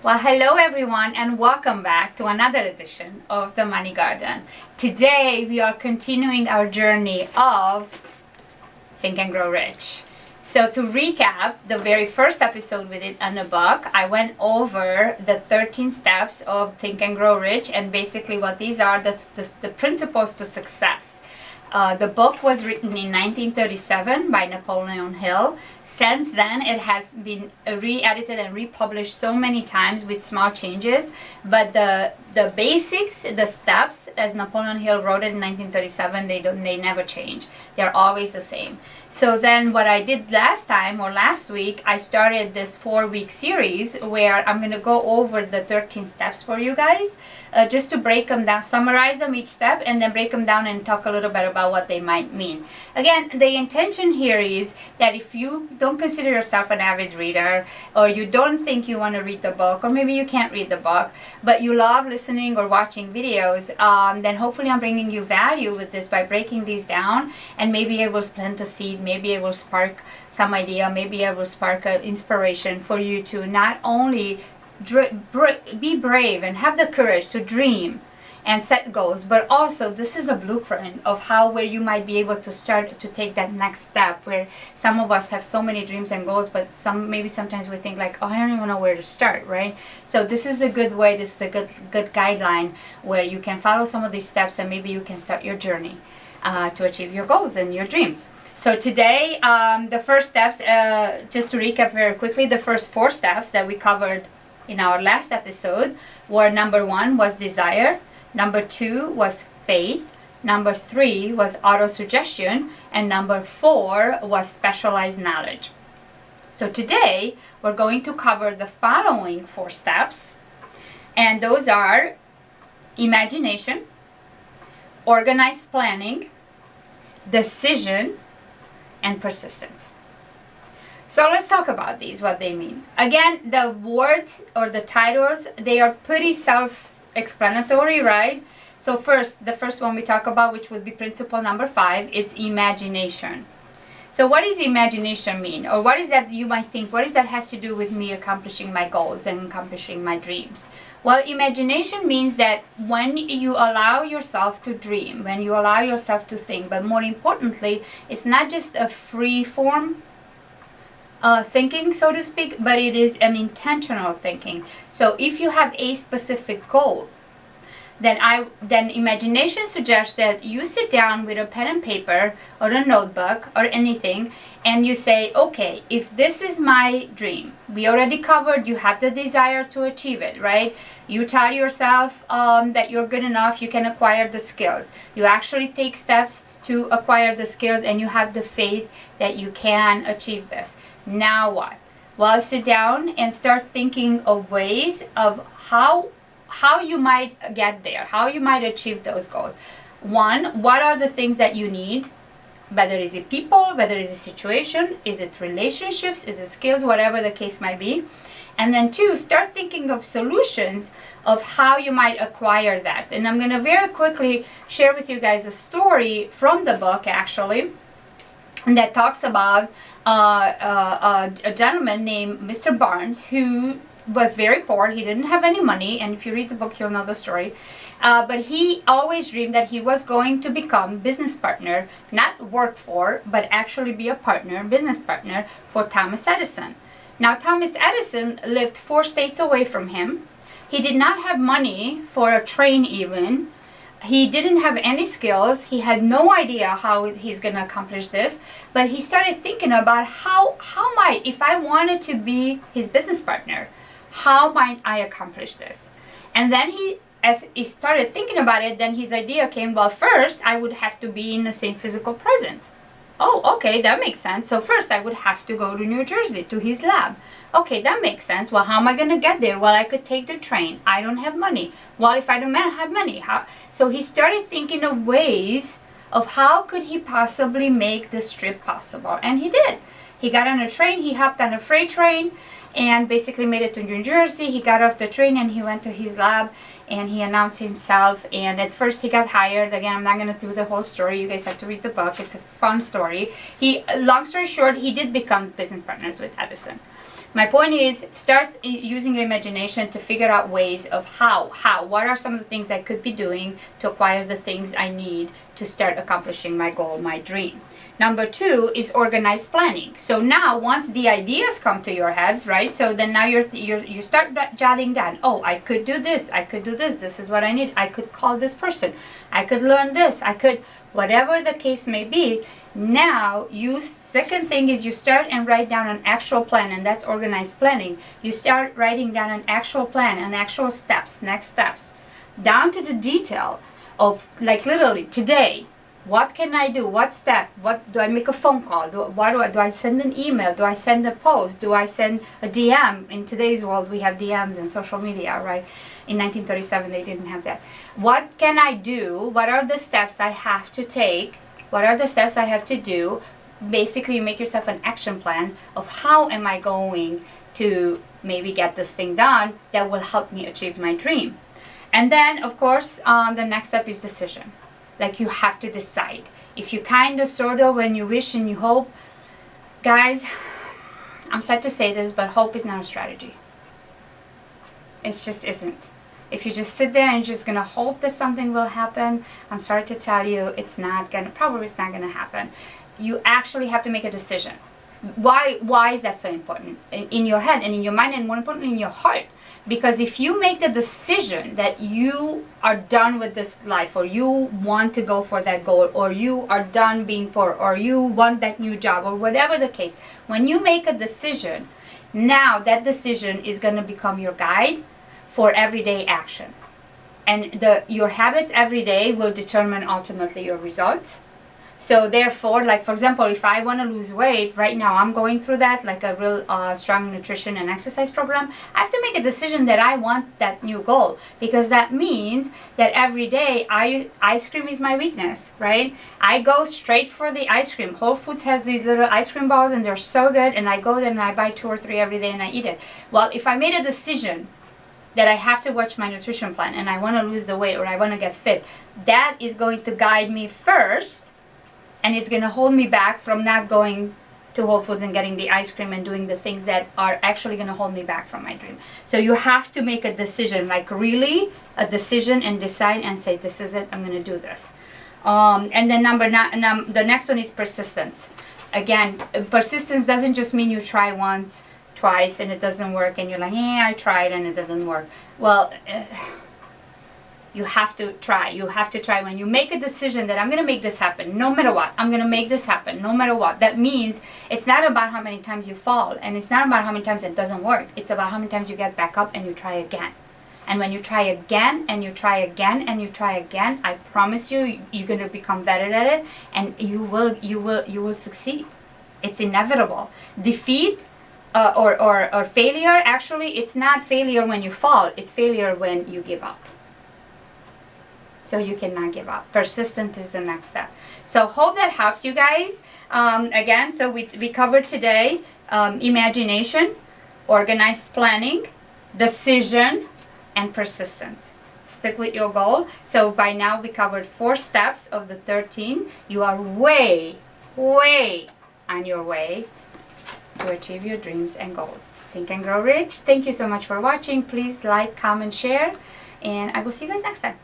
Well, hello everyone and welcome back to another edition of the Money Garden. Today we are continuing our journey of Think and Grow Rich. So to recap, the very first episode we did on the book, I went over the 13 steps of Think and Grow Rich, and basically what these are, the principles to success. The book was written in 1937 by Napoleon Hill. Since then, it has been re-edited and republished so many times with small changes. But the basics, the steps, as Napoleon Hill wrote it in 1937, they never change. They're always the same. So then what I did last week, I started this 4-week series where I'm going to go over the 13 steps for you guys, just to break them down, summarize them each step, and then break them down and talk a little bit about what they might mean. Again, the intention here is that if you don't consider yourself an avid reader, or you don't think you want to read the book, or maybe you can't read the book, but you love listening or watching videos, then hopefully I'm bringing you value with this by breaking these down, and maybe it will plant a seed, maybe it will spark some idea, maybe it will spark an inspiration for you to not only be brave and have the courage to dream and set goals, but also this is a blueprint of where you might be able to start to take that next step, where some of us have so many dreams and goals, but sometimes we think like, oh, I don't even know where to start, right? So this is a good way, this is a good guideline where you can follow some of these steps and maybe you can start your journey to achieve your goals and your dreams. So today, the first steps, just to recap very quickly, the first 4 steps that we covered in our last episode were: number 1 was desire, number 2 was faith, number 3 was auto-suggestion, and number 4 was specialized knowledge. So today, we're going to cover the following 4 steps, and those are imagination, organized planning, decision, and persistence. So let's talk about these, what they mean. Again, the words or the titles, they are pretty self-explanatory, right? So the first one we talk about, which would be principle number 5, it's imagination. So what does imagination mean? Or what is that, you might think, what does that has to do with me accomplishing my goals and accomplishing my dreams? Well, imagination means that when you allow yourself to dream, when you allow yourself to think, but more importantly, it's not just a free form thinking, so to speak, but it is an intentional thinking. So if you have a specific goal, then imagination suggests that you sit down with a pen and paper or a notebook or anything, and you say, okay, if this is my dream, we already covered you have the desire to achieve it, right? You tell yourself that you're good enough, you can acquire the skills. You actually take steps to acquire the skills, and you have the faith that you can achieve this. Now what? Well, sit down and start thinking of ways of how you might get there, how you might achieve those goals. 1, what are the things that you need? Whether is it people, whether is it situation, is it relationships, is it skills, whatever the case might be. And then 2, start thinking of solutions of how you might acquire that. And I'm going to very quickly share with you guys a story from the book, actually, that talks about a gentleman named Mr. Barnes, who was very poor. He didn't have any money, and if you read the book, you'll know the story. But he always dreamed that he was going to become business partner, not work for, but actually be a partner, business partner for Thomas Edison. Now, Thomas Edison lived 4 states away from him. He did not have money for a train even. He didn't have any skills. He had no idea how he's going to accomplish this. But he started thinking about how might, if I wanted to be his business partner, how might I accomplish this? And then as he started thinking about it, then his idea came, well, first I would have to be in the same physical presence. Oh, okay, that makes sense. So first I would have to go to New Jersey to his lab. Okay, that makes sense. Well, how am I going to get there? Well, I could take the train. I don't have money. Well, if I don't have money, how? So he started thinking of ways of how could he possibly make this trip possible. And he did. He got on a train, he hopped on a freight train and basically made it to New Jersey. He got off the train and he went to his lab and he announced himself. And at first he got hired. Again, I'm not going to do the whole story. You guys have to read the book. It's a fun story. Long story short, he did become business partners with Edison. My point is, start using your imagination to figure out ways of what are some of the things I could be doing to acquire the things I need to start accomplishing my goal, my dream. Number 2 is organized planning. So now once the ideas come to your heads, right? So then now you start jotting down, oh, I could do this, I could do this, this is what I need, I could call this person, I could learn this, I could, whatever the case may be. Now second thing is you start and write down an actual plan, and that's organized planning. You start writing down an actual plan and actual steps, next steps, down to the detail of, like, literally today, what can I do? What step? What do I make a phone call? Do I send an email? Do I send a post? Do I send a DM? In today's world, we have DMs and social media, right? In 1937, they didn't have that. What can I do? What are the steps I have to take? What are the steps I have to do? Basically, make yourself an action plan of how am I going to maybe get this thing done that will help me achieve my dream. And then, of course, the next step is decision. Like, you have to decide. If you kind of, sort of, when you wish and you hope, guys, I'm sad to say this, but hope is not a strategy. It just isn't. If you just sit there and you're just gonna hope that something will happen, I'm sorry to tell you, probably it's not gonna happen. You actually have to make a decision. Why is that so important? In your head and in your mind, and more importantly in your heart. Because if you make the decision that you are done with this life, or you want to go for that goal, or you are done being poor, or you want that new job, or whatever the case, when you make a decision, now that decision is going to become your guide for everyday action. And your habits every day will determine ultimately your results. So therefore, like, for example, if I want to lose weight, right now I'm going through that, like a real strong nutrition and exercise program. I have to make a decision that I want that new goal, because that means that every day ice cream is my weakness, right? I go straight for the ice cream. Whole Foods has these little ice cream balls and they're so good, and I go there and I buy 2 or 3 every day and I eat it. Well, if I made a decision that I have to watch my nutrition plan and I want to lose the weight or I want to get fit, that is going to guide me first. And it's going to hold me back from not going to Whole Foods and getting the ice cream and doing the things that are actually going to hold me back from my dream. So you have to make a decision, like really a decision, and decide and say, this is it, I'm going to do this. And then the next one is persistence. Again, persistence doesn't just mean you try once, twice, and it doesn't work, and you're like, yeah, I tried and it didn't work. Well, you have to try. You have to try. When you make a decision that I'm going to make this happen, no matter what, I'm going to make this happen, no matter what. That means it's not about how many times you fall, and it's not about how many times it doesn't work. It's about how many times you get back up and you try again. And when you try again and you try again and you try again, I promise you, you're going to become better at it, and you will succeed. It's inevitable. Defeat or failure, actually, it's not failure when you fall. It's failure when you give up. So you cannot give up. Persistence is the next step. So hope that helps you guys. Again, so we covered today imagination, organized planning, decision, and persistence. Stick with your goal. So by now we covered 4 steps of the 13. You are way on your way to achieve your dreams and goals. Think and Grow Rich. Thank you so much for watching. Please like, comment, share, and I will see you guys next time.